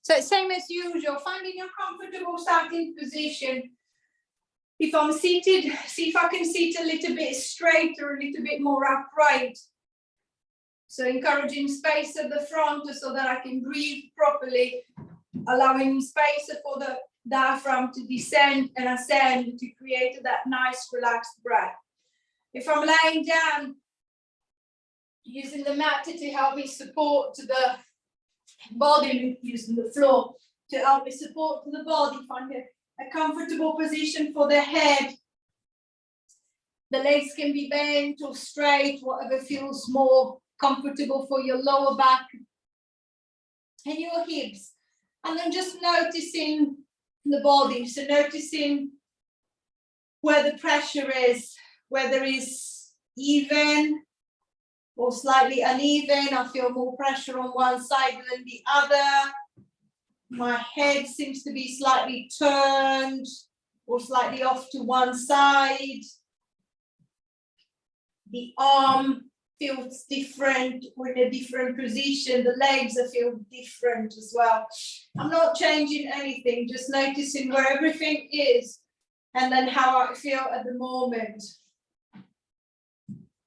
So same as usual, finding your comfortable starting position. If I'm seated, see if I can sit a little bit straighter, a little bit more upright. So encouraging space at the front so that I can breathe properly, allowing space for the diaphragm to descend and ascend to create that nice relaxed breath. If I'm laying down, using the mat to help me support to the body, using the floor to help me support to the body, find a comfortable position for the head. The legs can be bent or straight, whatever feels more comfortable for your lower back and your hips. And then just noticing the body, so noticing where the pressure is, whether it's even or slightly uneven. I feel more pressure on one side than the other. My head seems to be slightly turned or slightly off to one side. The arm feels different or in a different position. The legs feel different as well. I'm not changing anything, just noticing where everything is and then how I feel at the moment.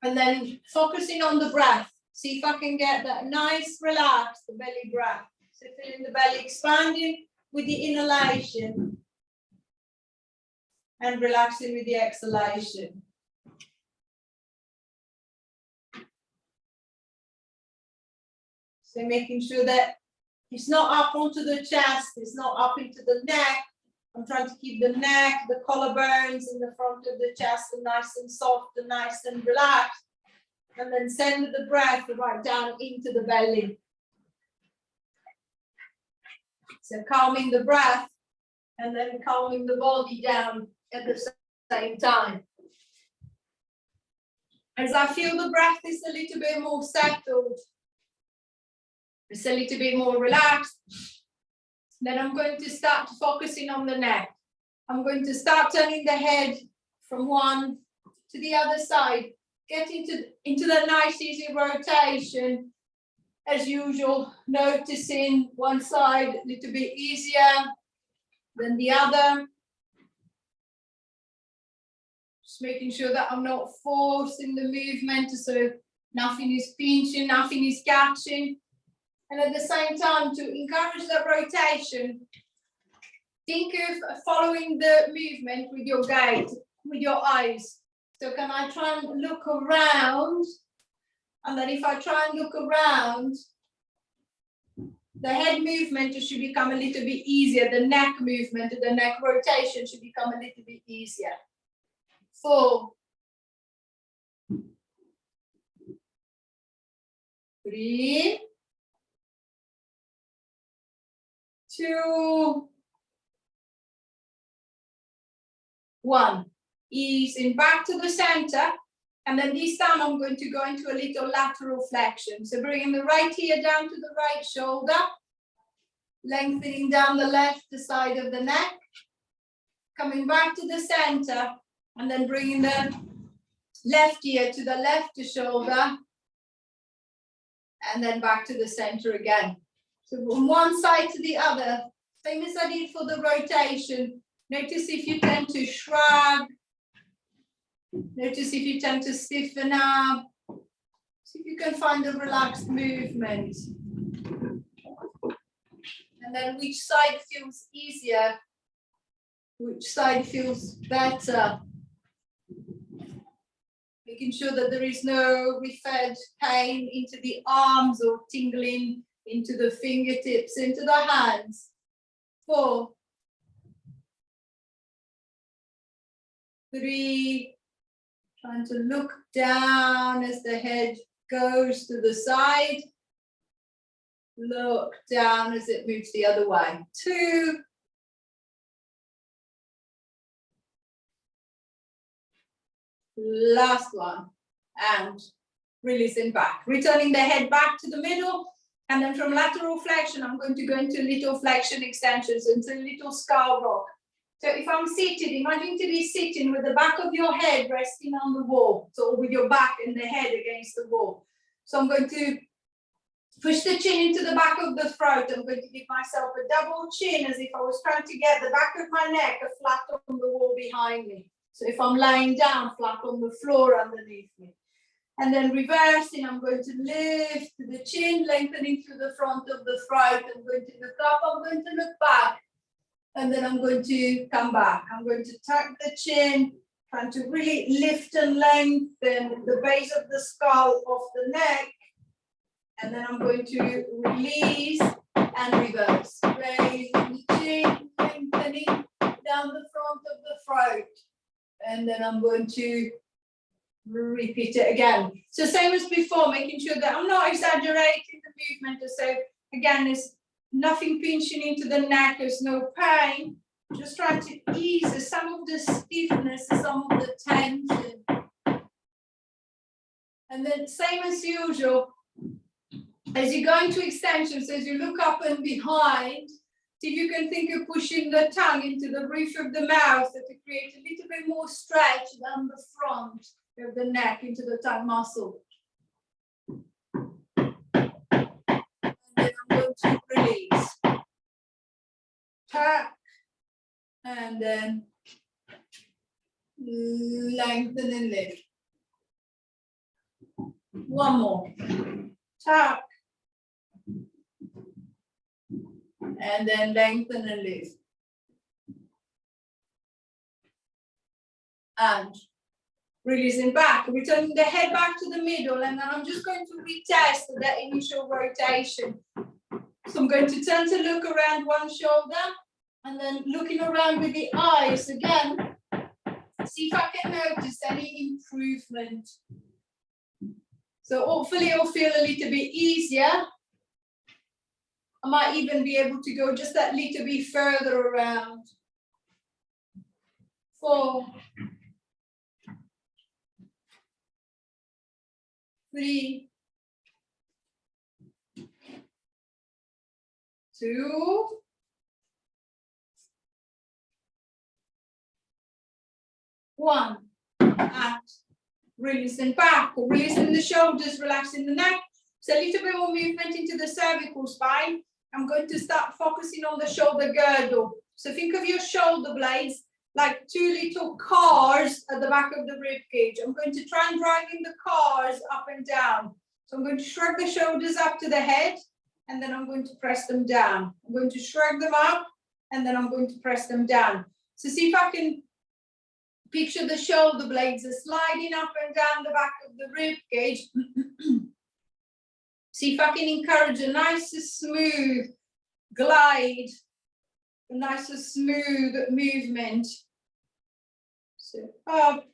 And then focusing on the breath. See if I can get that nice, relaxed belly breath. So feeling the belly expanding with the inhalation and relaxing with the exhalation. So making sure that it's not up onto the chest, it's not up into the neck. I'm trying to keep the neck, the collarbones in the front of the chest nice and soft and nice and relaxed. And then send the breath right down into the belly. So calming the breath and then calming the body down at the same time. As I feel the breath is a little bit more settled, it's a little bit more relaxed, then I'm going to start focusing on the neck. I'm going to start turning the head from one to the other side, get into the nice easy rotation. As usual, noticing one side a little bit easier than the other. Just making sure that I'm not forcing the movement, so nothing is pinching, nothing is catching. And at the same time, to encourage that rotation, think of following the movement with your gaze, with your eyes. So can I try and look around? And then if I try and look around, the head movement should become a little bit easier. The neck movement, the neck rotation should become a little bit easier. 4, 3, 2, 1. Easing back to the center. And then this time I'm going to go into a little lateral flexion. So bringing the right ear down to the right shoulder, lengthening down the left side of the neck, coming back to the center, and then bringing the left ear to the left shoulder, and then back to the center again. So from one side to the other, same as I did for the rotation. Notice if you tend to shrug. Notice if you tend to stiffen up. See if you can find a relaxed movement. And then which side feels easier, which side feels better. Making sure that there is no referred pain into the arms or tingling into the fingertips, into the hands. 4, 3, trying to look down as the head goes to the side. Look down as it moves the other way. 2, 1. Last one. And releasing back. Returning the head back to the middle. And then from lateral flexion, I'm going to go into little flexion extensions, into little skull rock. So if I'm seated, imagine to be sitting with the back of your head resting on the wall. So with your back and the head against the wall. So I'm going to Push the chin into the back of the throat. I'm going to give myself a double chin as if I was trying to get the back of my neck flat on the wall behind me. So if I'm lying down, flat on the floor underneath me. And then reversing, I'm going to lift the chin, lengthening through the front of the throat. I'm going to look up, I'm going to look back. And then I'm going to come back. I'm going to tuck the chin, trying to really lift and lengthen the base of the skull off the neck. And then I'm going to release and reverse. Raising the chin, lengthening down the front of the throat. And then I'm going to repeat it again. So same as before, making sure that I'm not exaggerating the movement. So again, there's nothing pinching into the neck, there's no pain. Just trying to ease some of the stiffness, some of the tension. And then same as usual, as you go into extensions, as you look up and behind, see if you can think of pushing the tongue into the roof of the mouth to create a little bit more stretch down the front of the neck into the tongue muscle. And then I'm going to release. Tuck. And then lengthen and lift. One more. Tuck. And then lengthen and lift. And releasing back, returning the head back to the middle, and then I'm just going to retest that initial rotation. So I'm going to turn to look around one shoulder, and then looking around with the eyes again, see if I can notice any improvement. So hopefully it'll feel a little bit easier. I might even be able to go just that little bit further around. 4, 3, 2, 1. And releasing back, releasing the shoulders, relaxing the neck. So a little bit more movement into the cervical spine. I'm going to start focusing on the shoulder girdle. So think of your shoulder blades like 2 little cars at the back of the rib cage. I'm going to try and driving the cars up and down. So I'm going to shrug the shoulders up to the head, and then I'm going to press them down. I'm going to shrug them up, and then I'm going to press them down. So see if I can picture the shoulder blades are sliding up and down the back of the rib cage. See if I can encourage a nice smooth glide, a nice smooth movement. So up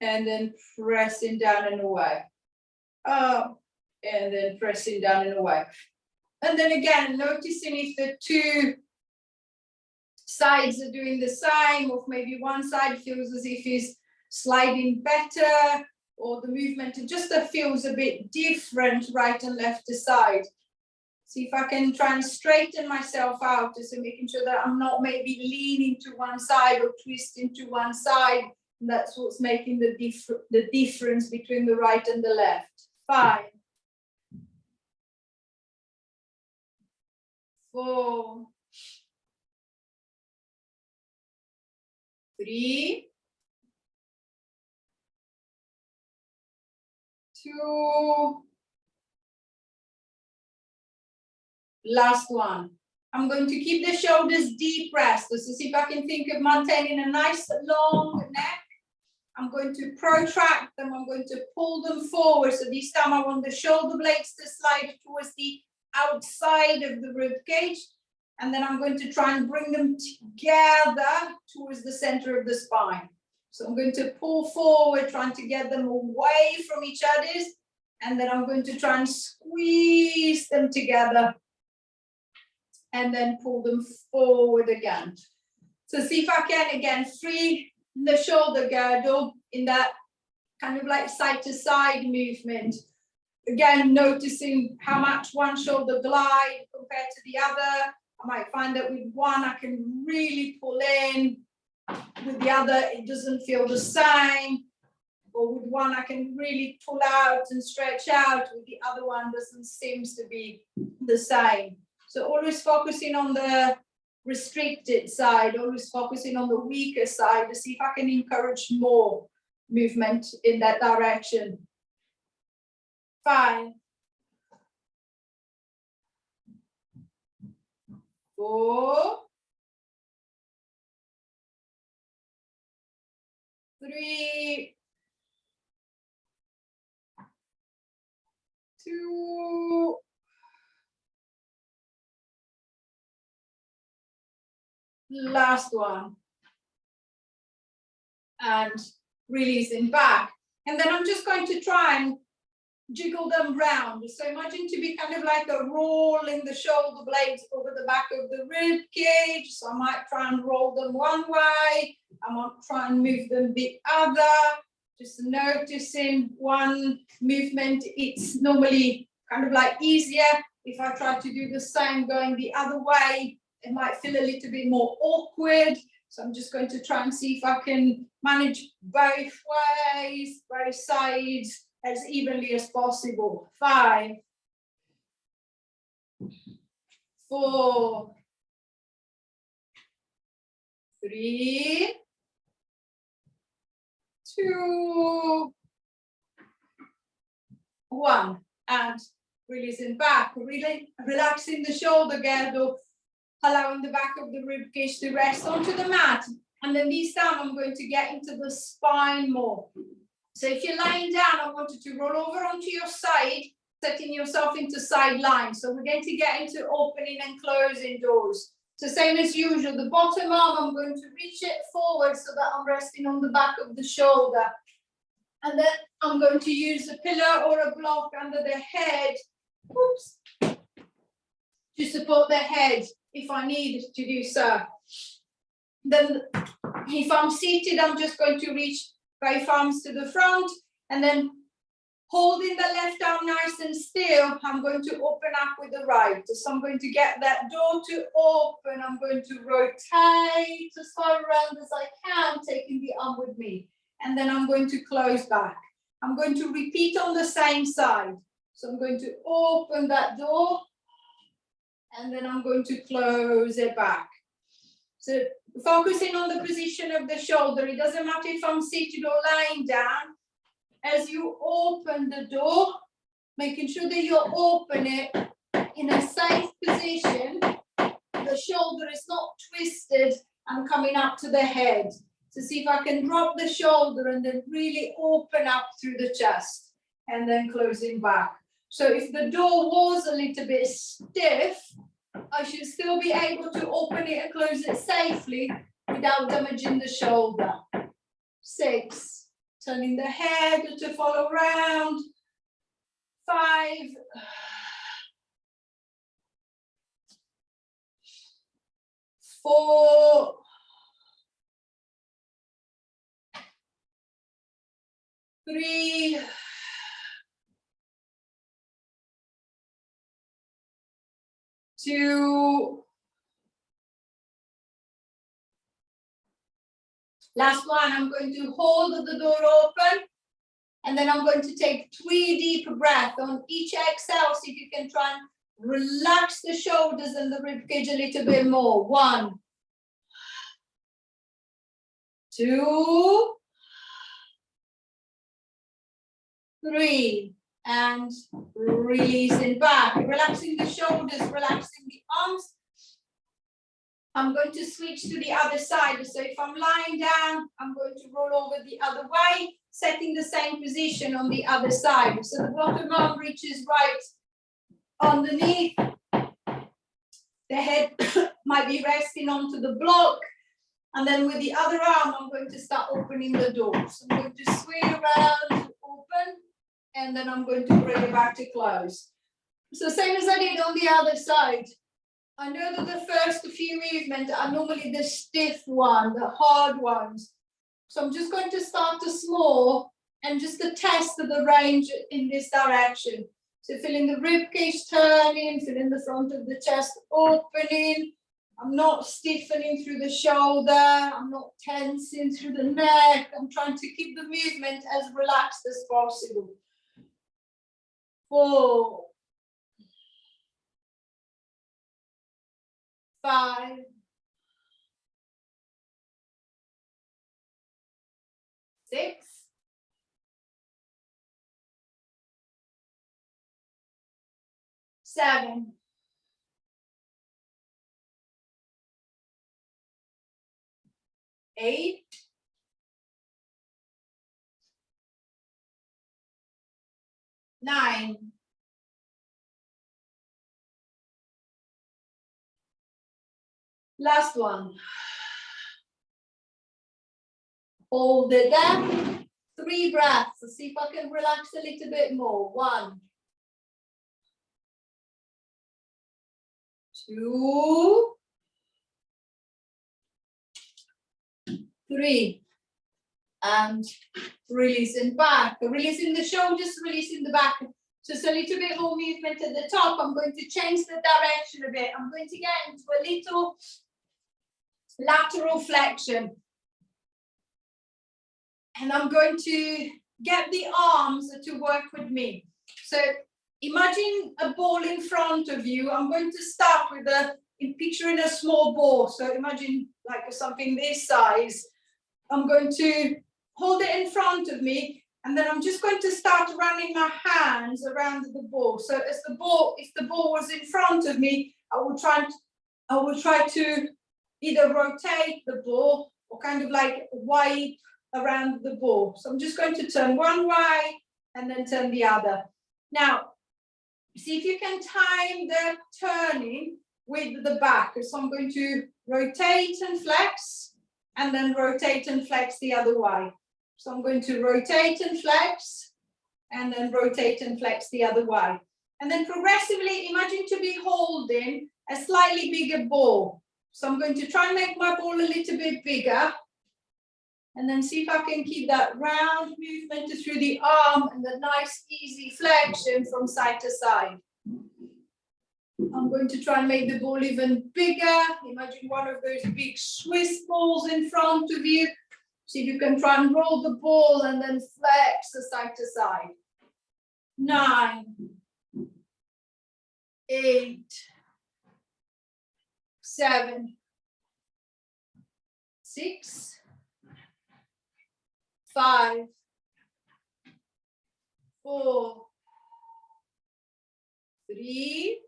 and then pressing down and away. Up and then pressing down and away. And then again, noticing if the 2 sides are doing the same, or if maybe one side feels as if it's sliding better, or the movement just feels a bit different right and left to side. See if I can try and straighten myself out, so making sure that I'm not maybe leaning to one side or twisting to one side. And that's what's making the difference between the right and the left. 5, 4, 3, 2, last one. I'm going to keep the shoulders depressed. So see if I can think of maintaining a nice long neck. I'm going to protract them. I'm going to pull them forward. So this time I want the shoulder blades to slide towards the outside of the rib cage. And then I'm going to try and bring them together towards the center of the spine. So I'm going to pull forward, trying to get them away from each other. And then I'm going to try and squeeze them together. And then pull them forward again. So see if I can, again, free the shoulder girdle in that kind of like side to side movement. Again, noticing how much one shoulder glide compared to the other. I might find that with one, I can really pull in. With the other, it doesn't feel the same. or with one I can really pull out and stretch out, with the other one doesn't seem to be the same. So always focusing on the restricted side, always focusing on the weaker side to see if I can encourage more movement in that direction. 5, 4, 3, 2, last one, and releasing back. And then I'm just going to try and jiggle them round. So imagine to be kind of like a roll in the shoulder blades over the back of the rib cage. So I might try and roll them one way, I might try and move them the other. Just noticing one movement, it's normally kind of like easier. If I try to do the same going the other way, it might feel a little bit more awkward. So I'm just going to try and see if I can manage both ways, both sides, as evenly as possible. 5, 4, 3, 2, 1, and releasing back, really relaxing the shoulder girdle, allowing the back of the rib cage to rest onto the mat. And then this time I'm going to get into the spine more. So if you're lying down, I want you to roll over onto your side, setting yourself into side lines. So we're going to get into opening and closing doors. So same as usual, the bottom arm, I'm going to reach it forward so that I'm resting on the back of the shoulder. And then I'm going to use a pillow or a block under the head, oops, to support the head if I need to do so. Then if I'm seated, I'm just going to reach both arms to the front, and then holding the left arm nice and still, I'm going to open up with the right. So I'm going to get that door to open. I'm going to rotate as far around as I can, taking the arm with me. And then I'm going to close back. I'm going to repeat on the same side. So I'm going to open that door, and then I'm going to close it back. So focusing on the position of the shoulder, it doesn't matter if I'm seated or lying down. As you open the door, making sure that you open it in a safe position. The shoulder is not twisted and coming up to the head. So see if I can drop the shoulder and then really open up through the chest and then closing back. So if the door was a little bit stiff, I should still be able to open it and close it safely without damaging the shoulder. 6, turning the head to follow around. 5, 4, 3, 2, last one. I'm going to hold the door open, and then I'm going to take 3 deep breaths. On each exhale, see if you can try and relax the shoulders and the rib cage a little bit more. 1, 2, 3, and releasing back, relaxing the shoulders, relaxing the arms. I'm going to switch to the other side. So if I'm lying down, I'm going to roll over the other way, setting the same position on the other side. So the bottom arm reaches right underneath. The head might be resting onto the block. And then with the other arm, I'm going to start opening the door. So I'm going to swing around to open, and then I'm going to bring it back to close. So same as I did on the other side. I know that the first few movements are normally the stiff one, the hard ones. So I'm just going to start to small and just to test the range in this direction. So feeling the rib cage turning, feeling the front of the chest opening, I'm not stiffening through the shoulder. I'm not tensing through the neck. I'm trying to keep the movement as relaxed as possible. 4, 5, 6, 7, 8, 9, 10. Last one. Hold it there. 3 breaths. Let's see if I can relax a little bit more. 1, 2, 3. And releasing back. Releasing the shoulders, releasing the back. Just a little bit more movement at the top. I'm going to change the direction a bit. I'm going to get into a little lateral flexion. And I'm going to get the arms to work with me. So imagine a ball in front of you. I'm going to start with picturing a small ball. So imagine like something this size. I'm going to hold it in front of me, and then I'm just going to start running my hands around the ball. So as the ball, if the ball was in front of me, I will try to either rotate the ball or kind of like wipe around the ball. So I'm just going to turn one way and then turn the other. Now, see if you can time the turning with the back. So I'm going to rotate and flex, and then rotate and flex the other way. So I'm going to rotate and flex, and then rotate and flex the other way. And then progressively, imagine to be holding a slightly bigger ball. So I'm going to try and make my ball a little bit bigger, and then see if I can keep that round movement through the arm and the nice easy flexion from side to side. I'm going to try and make the ball even bigger. Imagine one of those big Swiss balls in front of you. See if you can try and roll the ball and then flex the side to side. 9, 8, 7, 6, 5, 4, 3,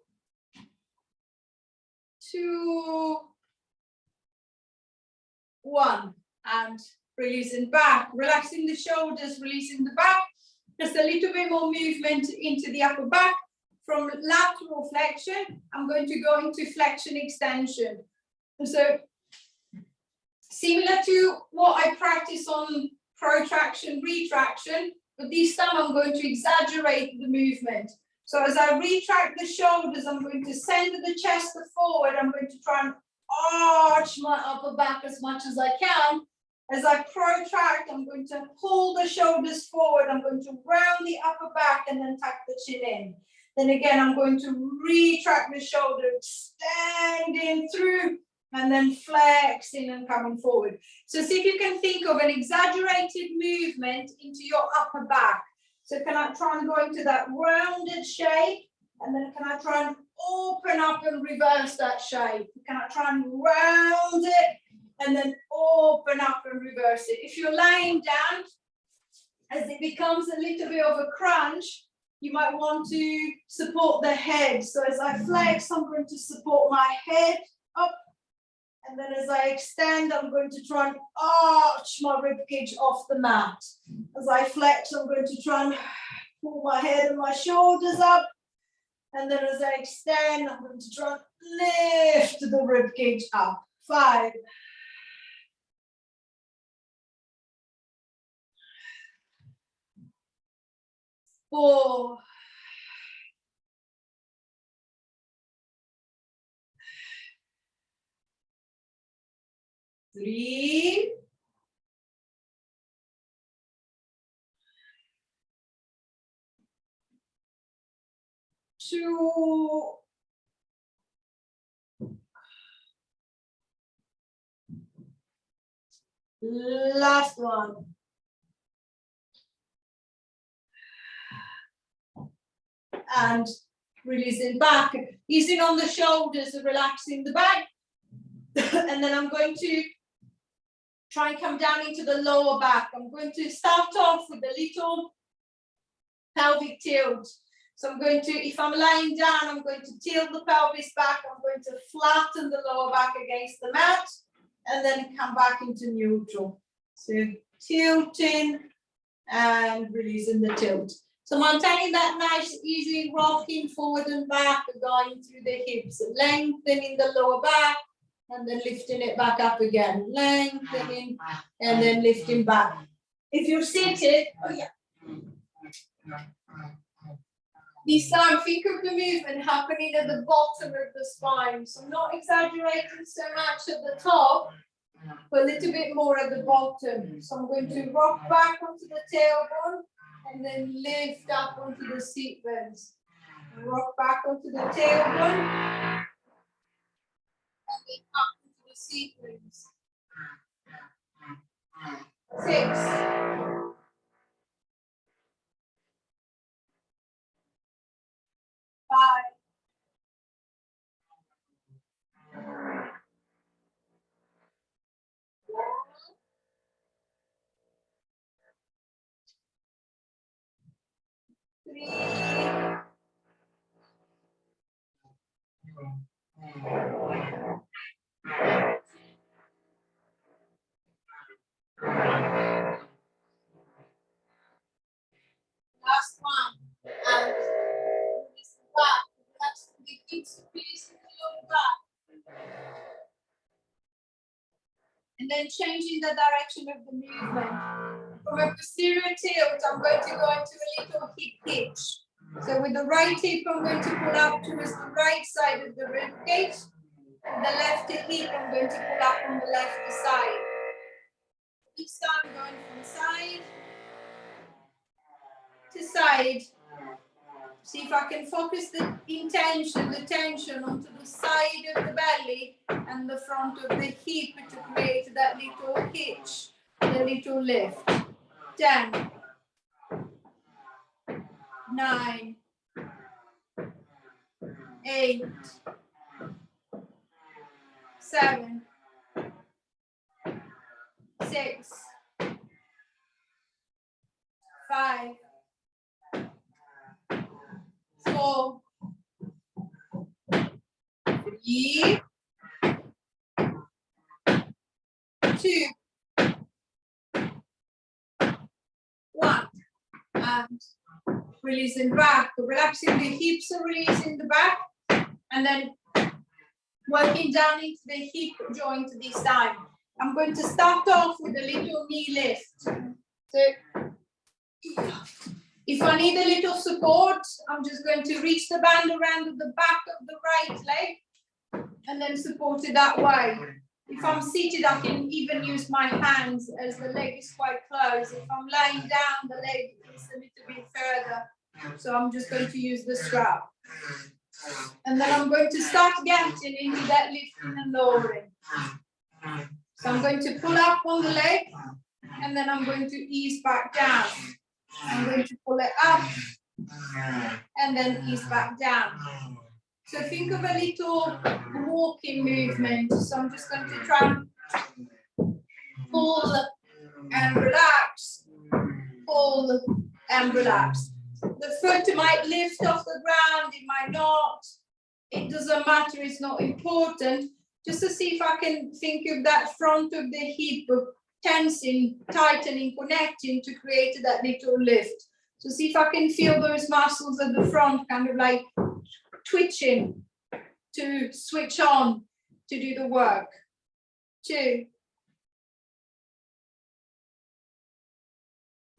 2, 1. And releasing back, relaxing the shoulders, releasing the back. Just a little bit more movement into the upper back. From lateral flexion, I'm going to go into flexion extension. So similar to what I practice on protraction, retraction, but this time I'm going to exaggerate the movement. So as I retract the shoulders, I'm going to send the chest forward. I'm going to try and arch my upper back as much as I can. As I protract, I'm going to pull the shoulders forward. I'm going to round the upper back and then tuck the chin in. Then again, I'm going to retract the shoulder, extending through, and then flexing and coming forward. So see if you can think of an exaggerated movement into your upper back. So can I try and go into that rounded shape? And then can I try and open up and reverse that shape? Can I try and round it and then open up and reverse it? If you're laying down, as it becomes a little bit of a crunch, you might want to support the head. So as I flex, I'm going to support my head up. And then as I extend, I'm going to try and arch my ribcage off the mat. As I flex, I'm going to try and pull my head and my shoulders up. And then as I extend, I'm going to try and lift the ribcage up. 5, 4, 3, 2, Last one. And releasing back, easing on the shoulders and relaxing the back. And then I'm going to try and come down into the lower back. I'm going to start off with a little pelvic tilt. So I'm going to, if I'm lying down, I'm going to tilt the pelvis back. I'm going to flatten the lower back against the mat and then come back into neutral. So tilting and releasing the tilt. So maintaining that nice, easy rocking forward and back, going through the hips, lengthening the lower back, and then lifting it back up again, lengthening, and then lifting back. If you're seated, oh yeah. This time, think of the movement happening at the bottom of the spine. So I'm not exaggerating so much at the top, but a little bit more at the bottom. So I'm going to rock back onto the tailbone and then lift up onto the seat bones. Rock back onto the tailbone and then up into the seat bones. 6. 5. 3. Last one. And release the back. Relax the hips, release the lower back. And then changing the direction of the movement. From a posterior tilt, I'm going to go into a little hip hitch. So with the right hip, I'm going to pull up towards the right side of the rib cage. With the left hip, I'm going to pull up on the left side. Each time going from side to side. See if I can focus the intention, the tension onto the side of the belly and the front of the hip to create that little hitch, the little lift. 10, 9, 8, 7, 6, 5, 4, 3, 2, 1. And releasing back, relaxing the hips and releasing the back, and then working down into the hip joint this time. I'm going to start off with a little knee lift. So if I need a little support, I'm just going to reach the band around the back of the right leg and then support it that way. If I'm seated, I can even use my hands as the leg is quite close. If I'm lying down, the leg is a little bit further. So I'm just going to use the strap. And then I'm going to start getting into that lifting and lowering. So I'm going to pull up on the leg and then I'm going to ease back down. I'm going to pull it up and then ease back down. So think of a little walking movement. So I'm just going to try and pull and relax, pull and relax. The foot might lift off the ground, it might not. It doesn't matter, it's not important. Just to see if I can think of that front of the hip tensing, tightening, connecting to create that little lift. So see if I can feel those muscles at the front kind of like twitching to switch on to do the work. 2,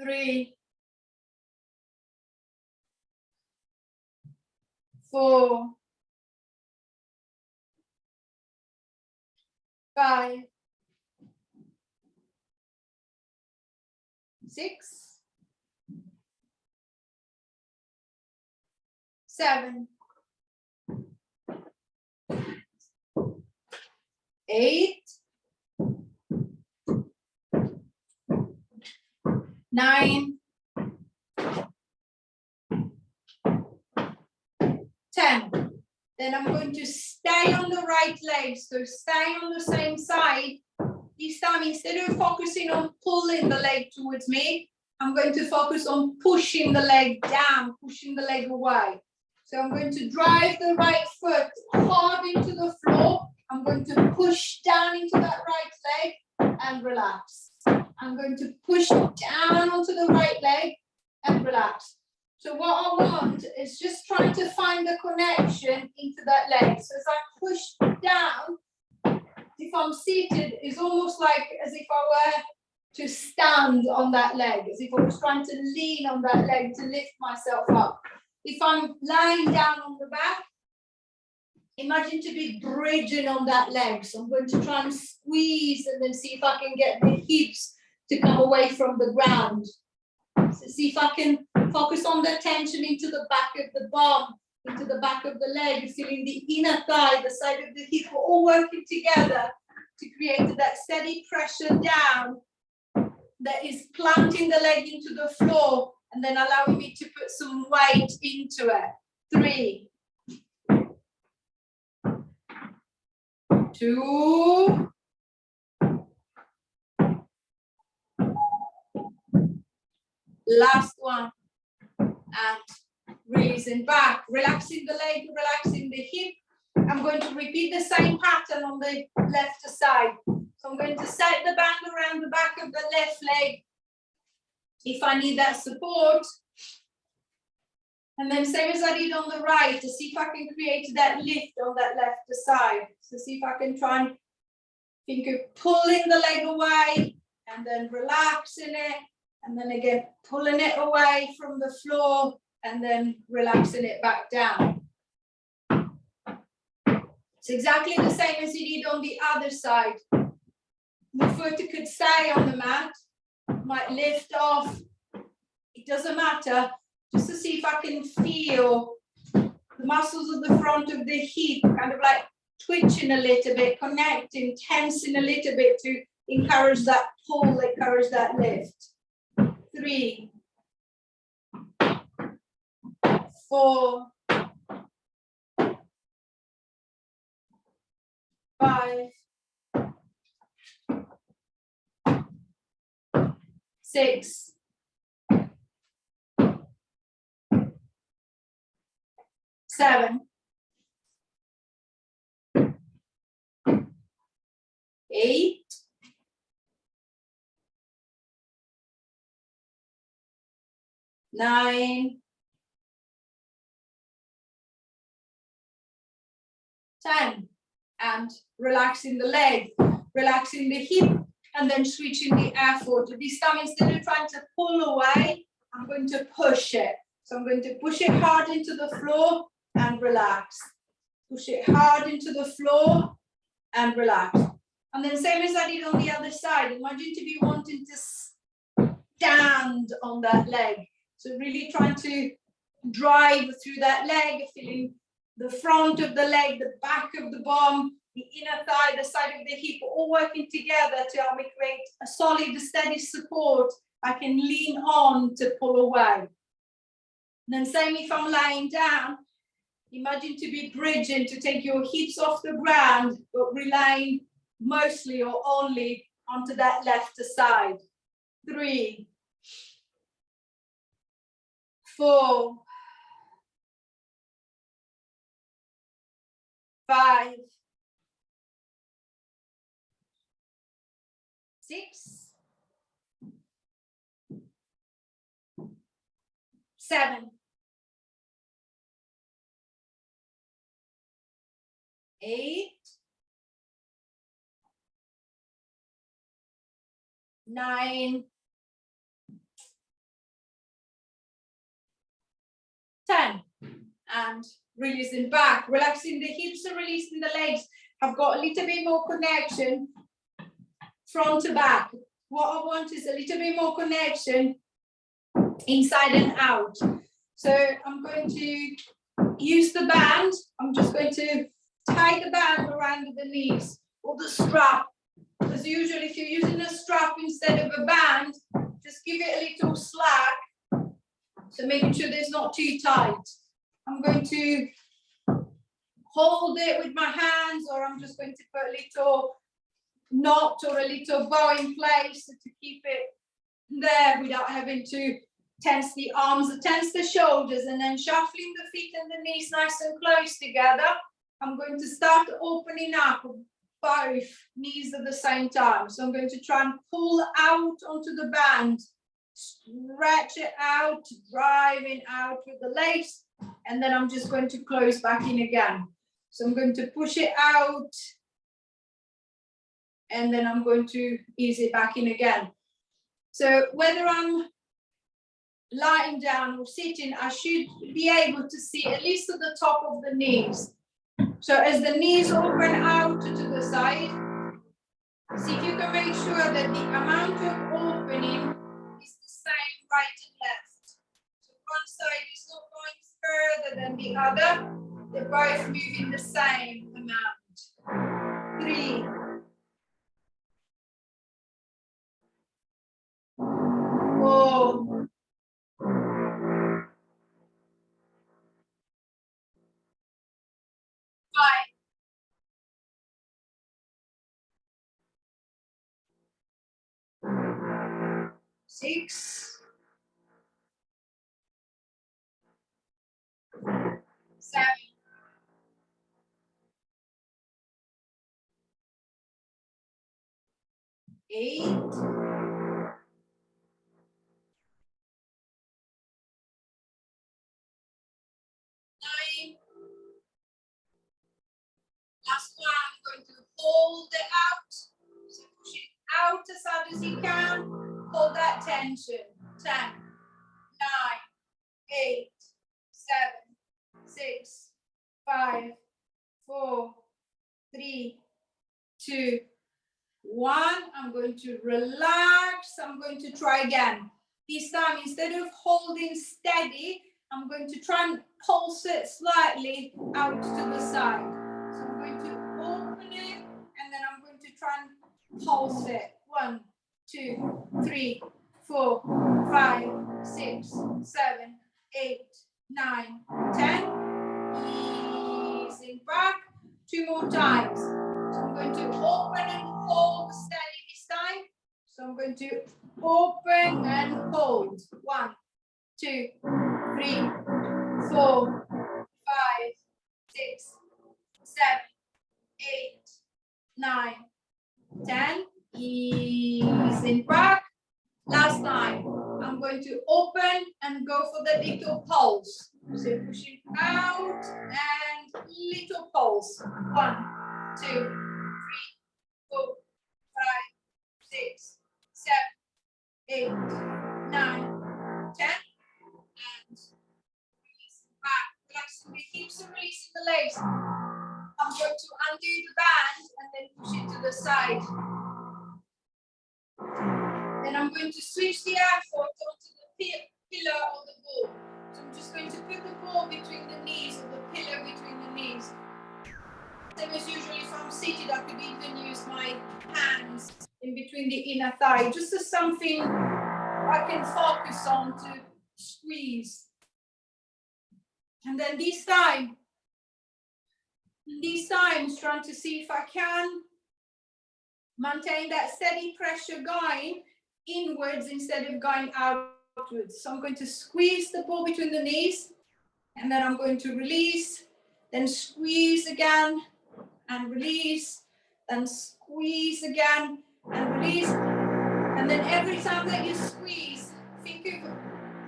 3, 4, 5, 6, 7, 8, 9, 10. Then I'm going to stay on the right leg, so stay on the same side. This time, instead of focusing on pulling the leg towards me, I'm going to focus on pushing the leg down, pushing the leg away. So I'm going to drive the right foot hard into the floor. I'm going to push down into that right leg and relax. I'm going to push down onto the right leg and relax. So what I want is just trying to find the connection into that leg. So as I push down, if I'm seated, it's almost like as if I were to stand on that leg, as if I was trying to lean on that leg to lift myself up. If I'm lying down on the back, imagine to be bridging on that leg. So I'm going to try and squeeze and then see if I can get the hips to come away from the ground. So see if I can focus on the tension into the back of the bum, into the back of the leg, feeling the inner thigh, the side of the hip, all working together to create that steady pressure down that is planting the leg into the floor and then allowing me to put some weight into it. 3, 2, last one, and releasing back, relaxing the leg, relaxing the hip. I'm going to repeat the same pattern on the left side. So I'm going to set the band around the back of the left leg if I need that support. And then same as I did on the right, to see if I can create that lift on that left side. So see if I can try and think of pulling the leg away and then relaxing it. And then again, pulling it away from the floor and then relaxing it back down. It's exactly the same as you did on the other side. The foot could stay on the mat, might lift off. It doesn't matter, just to see if I can feel the muscles of the front of the hip kind of like twitching a little bit, connecting, tensing a little bit to encourage that pull, encourage that lift. 3, 4, 5, 6, 7, 8, 9, 10, and relaxing the leg, relaxing the hip, and then switching the effort. This time, instead of trying to pull away, I'm going to push it. So I'm going to push it hard into the floor and relax. Push it hard into the floor and relax. And then same as I did on the other side, imagine to be wanting to stand on that leg. So really trying to drive through that leg, feeling the front of the leg, the back of the bum, the inner thigh, the side of the hip, all working together to help me create a solid, steady support I can lean on to pull away. And then same if I'm lying down, imagine to be bridging, to take your hips off the ground, but relying mostly or only onto that left side. 3, 4, 5, 6, 7, 8, 9, 10, and releasing back, relaxing the hips and releasing the legs. I've got a little bit more connection front to back. What I want is a little bit more connection inside and out. So I'm going to use the band. I'm just going to tie the band around the knees or the strap. As usual, if you're using a strap instead of a band, just give it a little slack. So making sure there's not too tight. I'm going to hold it with my hands, or I'm just going to put a little knot or a little bow in place to keep it there without having to tense the arms or tense the shoulders, and then shuffling the feet and the knees nice and close together. I'm going to start opening up both knees at the same time. So I'm going to try and pull out onto the band, stretch it out, driving out with the legs, and then I'm just going to close back in again. So I'm going to push it out, and then I'm going to ease it back in again. So whether I'm lying down or sitting, I should be able to see at least at the top of the knees. So as the knees open out to the side, see if you can make sure that the amount of opening is the same right and left. So one side is not going further than the other. They're both moving the same amount. 3, 4, 5, 6, 7, 8, 9. Last one, I'm going to hold it out. So push it out as hard as you can. Hold that tension. 10, 9, 8, 7, 6, 5, 4, 3, 2, 1. I'm going to relax. I'm going to try again. This time, instead of holding steady, I'm going to try and pulse it slightly out to the side. So I'm going to open it, and then I'm going to try and pulse it. 1, 2, 3, 4, 5, 6, 7, 8, 9, 10. Easing back. 2 more times. So I'm going to open and hold steady this time. So I'm going to open and hold. 1, 2, 3, 4, 5, 6, 7, 8, 9, 10. Easing back. Last time. I'm going to open and go for the little pulse. So pushing out and little pulse. 1, 2, 3, 4, 5, 6, 7, 8, 9, 10. And release back. Relaxing the hips and releasing the legs. I'm going to undo the band and then push it to the side. Then I'm going to switch the effort onto the pillar or the ball. So I'm just going to put the ball between the knees or the pillar between the knees. Same as usually if I'm seated, I could even use my hands in between the inner thigh, just as something I can focus on to squeeze. And then this time, trying to see if I can maintain that steady pressure going inwards instead of going outwards. So I'm going to squeeze the ball between the knees, and then I'm going to release, then squeeze again and release, then squeeze again and release. And then every time that you squeeze, think of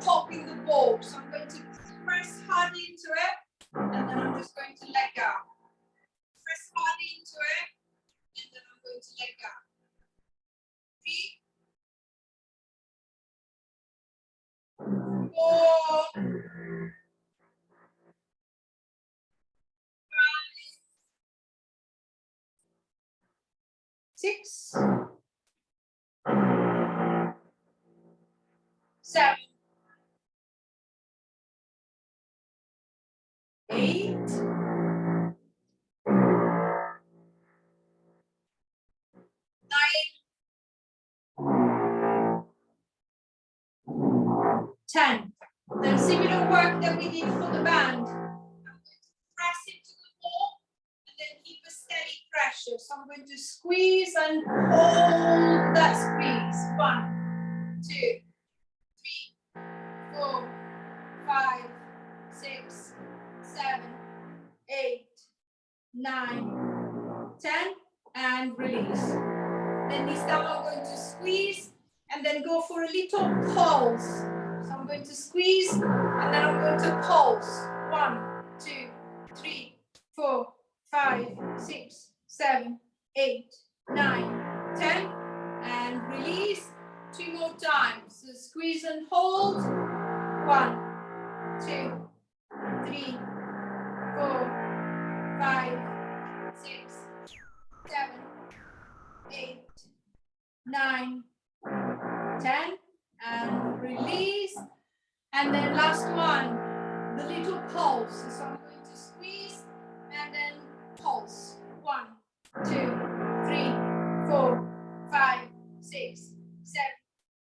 popping the ball. So I'm going to press hard into it, and then I'm just going to let go. Press hard into it, and then I'm going to let go. 3, 4, 5, 6, 7, 8, 9, 10. Then similar work that we did for the band. I'm going to press into the wall and then keep a steady pressure. So I'm going to squeeze and hold that squeeze. 1, 2, 3, 4, 5, 6, 7, 8, 9, 10, and release. Then this time I'm going to squeeze and then go for a little pulse. So I'm going to squeeze and then I'm going to pulse. 1, 2, 3, 4, 5, 6, 7, 8, 9, 10, and release. 2 more times. So squeeze and hold. 1, 2, 3, 4, 5, 6, 7, 8, 9, 10, and release. And then last one, the little pulse. So I'm going to squeeze and then pulse. 1, 2, 3, 4, 5, 6, 7,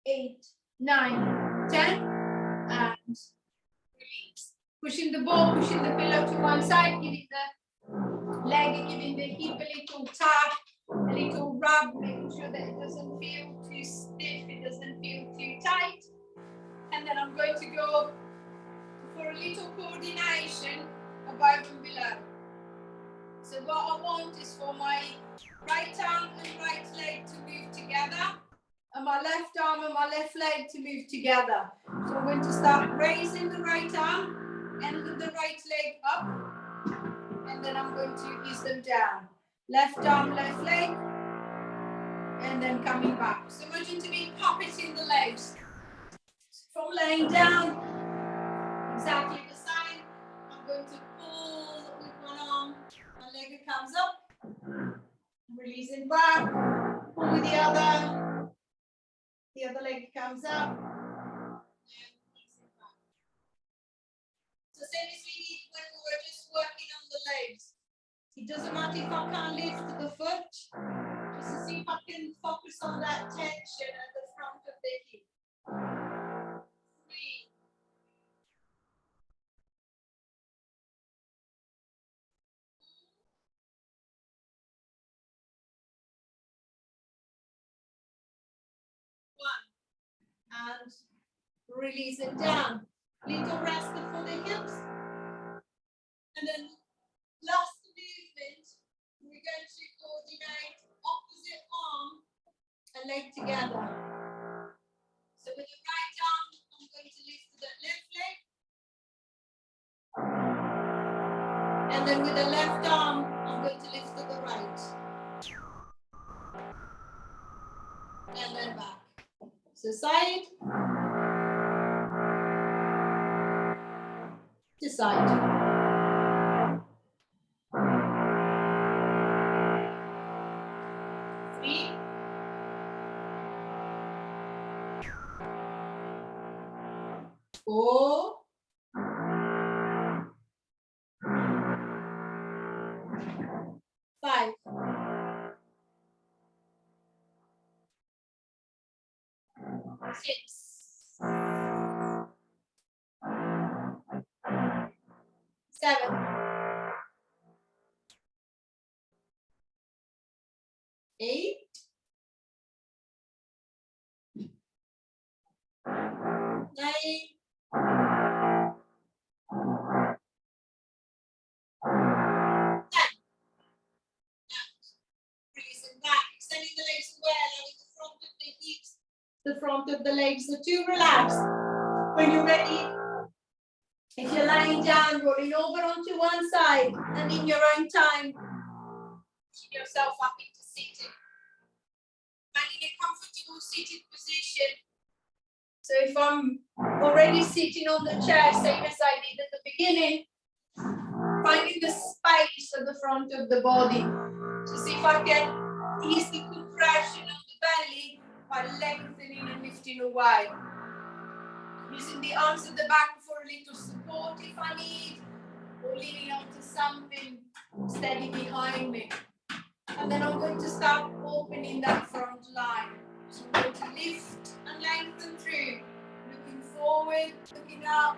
8, 9, 10, and release. Pushing the ball, pushing the pillow to one side, giving the leg, giving the hip a little tap, a little rub, making sure that it doesn't feel too stiff, it doesn't feel too tight. And then I'm going to go for a little coordination above and below. So what I want is for my right arm and right leg to move together, and my left arm and my left leg to move together. So I'm going to start raising the right arm and the right leg up, and then I'm going to ease them down. Left arm, left leg, and then coming back. So imagine to be puppeting the legs. From laying down, exactly the same. I'm going to pull with one arm, my leg comes up, releasing back, pull with the other leg comes up, and releasing back. So same as we did when we were just working on the legs. It doesn't matter if I can't lift the foot, just to see if I can focus on that tension at the front of the hip. 3, 1, and release it down. Little rest for the hips. And then last movement, we're going to coordinate opposite arm and leg together. So with the right arm, I'm going to lift the left leg. And then with the left arm, I'm going to lift to the right. And then back. So side to side. 3, 4, 5, 6, 7, 8, 9, 10. Releasing back, extending the legs well, allowing the front of the hips, the front of the legs to relax. When you're ready, if you're lying down, rolling over onto one side, and in your own time, keep yourself up into sitting. Finding a comfortable seated position. So if I'm already sitting on the chair, same as I did at the beginning, finding the space at the front of the body to see if I can ease the compression of the belly by lengthening and lifting away. Using the arms at the back for a little support if I need, or leaning onto something steady behind me. And then I'm going to start opening that front line. So I'm going to lift and lengthen through, looking forward looking up,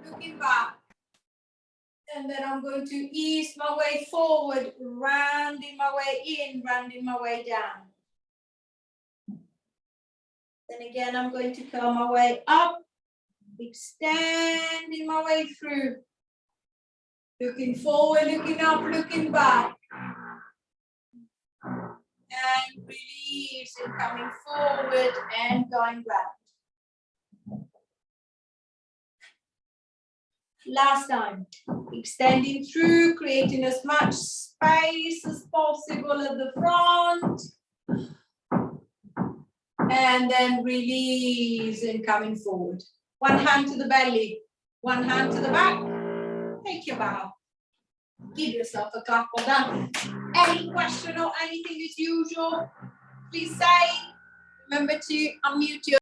looking back. And then I'm going to ease my way forward, rounding my way in, rounding my way down. Then again, I'm going to curl my way up, extending my way through. Looking forward, looking up, looking back. And releasing, coming forward and going back. Last time, extending through, creating as much space as possible at the front. And then release and coming forward. One hand to the belly, one hand to the back. Take your bow. Give yourself a clap on that. Any question or anything as usual, please say. Remember to unmute your